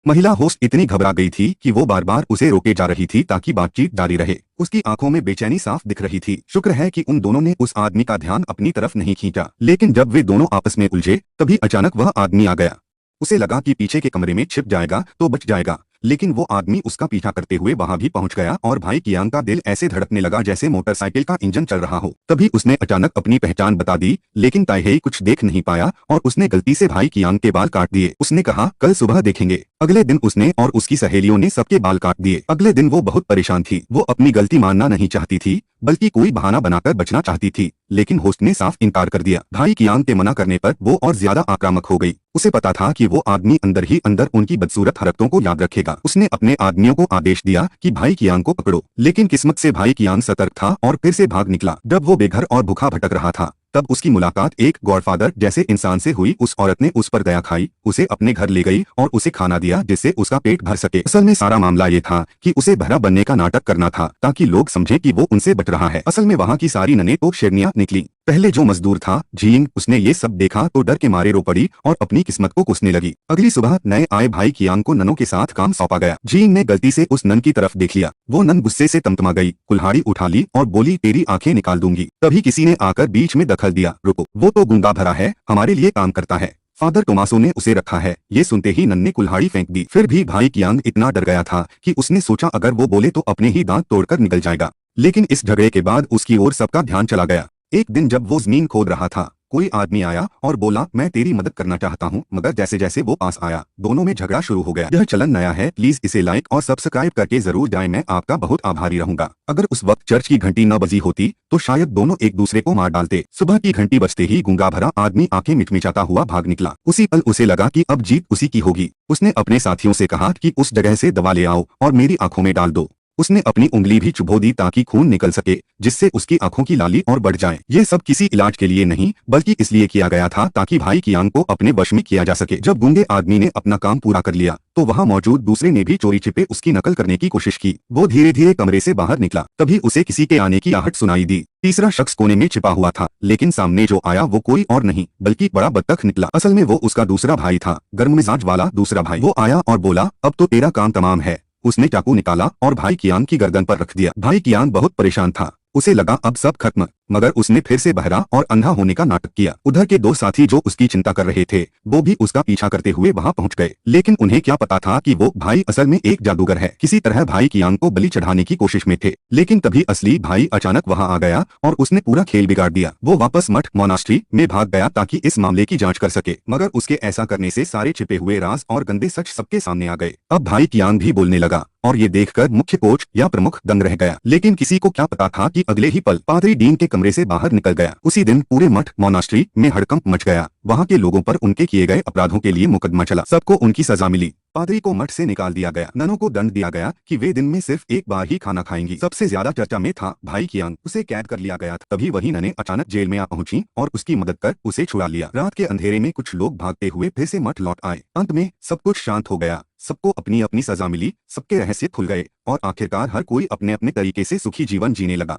महिला होस्ट इतनी घबरा गई थी कि वो बार बार उसे रोके जा रही थी ताकि बातचीत जारी रहे। उसकी आंखों में बेचैनी साफ दिख रही थी। शुक्र है कि उन दोनों ने उस आदमी का ध्यान अपनी तरफ नहीं खींचा। लेकिन जब वे दोनों आपस में उलझे तभी अचानक वह आदमी आ गया। उसे लगा कि पीछे के कमरे में छिप जाएगा तो बच जाएगा, लेकिन वो आदमी उसका पीछा करते हुए वहां भी पहुंच गया और भाई कियांग का दिल ऐसे धड़कने लगा जैसे मोटरसाइकिल का इंजन चल रहा हो। तभी उसने अचानक अपनी पहचान बता दी, लेकिन ताइहेई कुछ देख नहीं पाया और उसने गलती से भाई कियांग के बाल काट दिए। उसने कहा, कल सुबह देखेंगे। अगले दिन उसने और उसकी सहेलियों ने सबके बाल काट दिए। अगले दिन वो बहुत परेशान थी। वो अपनी गलती मानना नहीं चाहती थी, बल्कि कोई बहाना बनाकर बचना चाहती थी, लेकिन होस्ट ने साफ इनकार कर दिया। भाई कियांग के मना करने पर वो और ज्यादा आक्रामक हो गई। उसे पता था कि वो आदमी अंदर ही अंदर उनकी बदसूरत हरकतों को याद रखेगा। उसने अपने आदमियों को आदेश दिया कि भाई कियांग को पकड़ो, लेकिन किस्मत से भाई कियांग सतर्क था और फिर से भाग निकला। जब वो बेघर और भूखा भटक रहा था तब उसकी मुलाकात एक गॉडफादर जैसे इंसान से हुई। उस औरत ने उस पर दया खाई, उसे अपने घर ले गई और उसे खाना दिया जिससे उसका पेट भर सके। असल में सारा मामला ये था कि उसे भरा बनने का नाटक करना था ताकि लोग समझें कि वो उनसे बच रहा है। असल में वहाँ की सारी ननें तो शेरनियां निकली। पहले जो मजदूर था जीइंग, उसने ये सब देखा तो डर के मारे रो पड़ी और अपनी किस्मत को कोसने लगी। अगली सुबह नए आए भाई कियांग को ननों के साथ काम सौंपा गया। जीइंग ने गलती से उस नन की तरफ देख लिया। वो नन गुस्से से तमतमा गई, कुल्हाड़ी उठा ली और बोली, तेरी आंखें निकाल दूंगी। तभी किसी ने आकर बीच में दखल दिया, रुको, वो तो गूंगा भरा है, हमारे लिए काम करता है। फादर टोमासो ने उसे रखा है। ये सुनते ही नन ने कुल्हाड़ी फेंक दी। फिर भी भाई कियांग इतना डर गया था कि उसने सोचा अगर वो बोले तो अपने ही दांत तोड़कर निकल जाएगा। लेकिन इस झगड़े के बाद उसकी ओर सबका ध्यान चला गया। एक दिन जब वो जमीन खोद रहा था, कोई आदमी आया और बोला, मैं तेरी मदद करना चाहता हूँ। मगर जैसे जैसे वो पास आया दोनों में झगड़ा शुरू हो गया। यह चलन नया है, प्लीज इसे लाइक और सब्सक्राइब करके जरूर जाएं, मैं आपका बहुत आभारी रहूंगा। अगर उस वक्त चर्च की घंटी न बजी होती तो शायद दोनों एक दूसरे को मार डालते। सुबह की घंटी बजते ही गूंगा भरा आदमी आंखें मिचमिचाता हुआ भाग निकला। उसी पल उसे लगा कि अब जीत उसी की होगी। उसने अपने साथियों से कहा कि उस जगह से दवा ले आओ और मेरी आंखों में डाल दो। उसने अपनी उंगली भी चुभो दी ताकि खून निकल सके, जिससे उसकी आंखों की लाली और बढ़ जाए। ये सब किसी इलाज के लिए नहीं बल्कि इसलिए किया गया था ताकि भाई कियांग को अपने वश में किया जा सके। जब गूंगे आदमी ने अपना काम पूरा कर लिया तो वहां मौजूद दूसरे ने भी चोरी छिपे उसकी नकल करने की कोशिश की। वो धीरे धीरे कमरे से बाहर निकला, तभी उसे किसी के आने की आहट सुनाई दी। तीसरा शख्स कोने में छिपा हुआ था, लेकिन सामने जो आया वो कोई और नहीं बल्कि बड़ा बत्तख निकला। असल में वो उसका दूसरा भाई था, गर्म मिजाज वाला दूसरा भाई। वो आया और बोला, अब तो तेरा काम तमाम है। उसने चाकू निकाला और भाई कियांग की गर्दन पर रख दिया। भाई कियांग बहुत परेशान था। उसे लगा अब सब खत्म, मगर उसने फिर से बहरा और अंधा होने का नाटक किया। उधर के दो साथी जो उसकी चिंता कर रहे थे वो भी उसका पीछा करते हुए वहां पहुंच गए, लेकिन उन्हें क्या पता था कि वो भाई असल में एक जादूगर है। किसी तरह भाई कियांग को बलि चढ़ाने की कोशिश में थे, लेकिन तभी असली भाई अचानक वहां आ गया और उसने पूरा खेल बिगाड़ दिया। वो वापस मठ मोनास्ट्री में भाग गया ताकि इस मामले की जांच कर सके, मगर उसके ऐसा करने से सारे छिपे हुए राज और गंदे सच सबके सामने आ गए। अब भाई कियांग भी बोलने लगा और ये देखकर मुख्य कोच या प्रमुख दंग रह गया। लेकिन किसी को क्या पता था कि अगले ही पल पादरी डीन के कमरे से बाहर निकल गया। उसी दिन पूरे मठ मोनास्ट्री में हड़कंप मच गया। वहां के लोगों पर उनके किए गए अपराधों के लिए मुकदमा चला। सबको उनकी सजा मिली। पादरी को मठ से निकाल दिया गया। ननों को दंड दिया गया कि वे दिन में सिर्फ एक बार ही खाना खाएंगी। सबसे ज्यादा चर्चा में था भाई कियांग। उसे कैद कर लिया गया था। तभी वही ननें अचानक जेल में आ पहुंची और उसकी मदद कर उसे छुड़ा लिया। रात के अंधेरे में कुछ लोग भागते हुए फिर से मठ लौट आए। अंत में सब कुछ शांत हो गया। सबको अपनी अपनी सजा मिली, सबके रहस्य खुल गए और आखिरकार हर कोई अपने अपने तरीके से सुखी जीवन जीने लगा।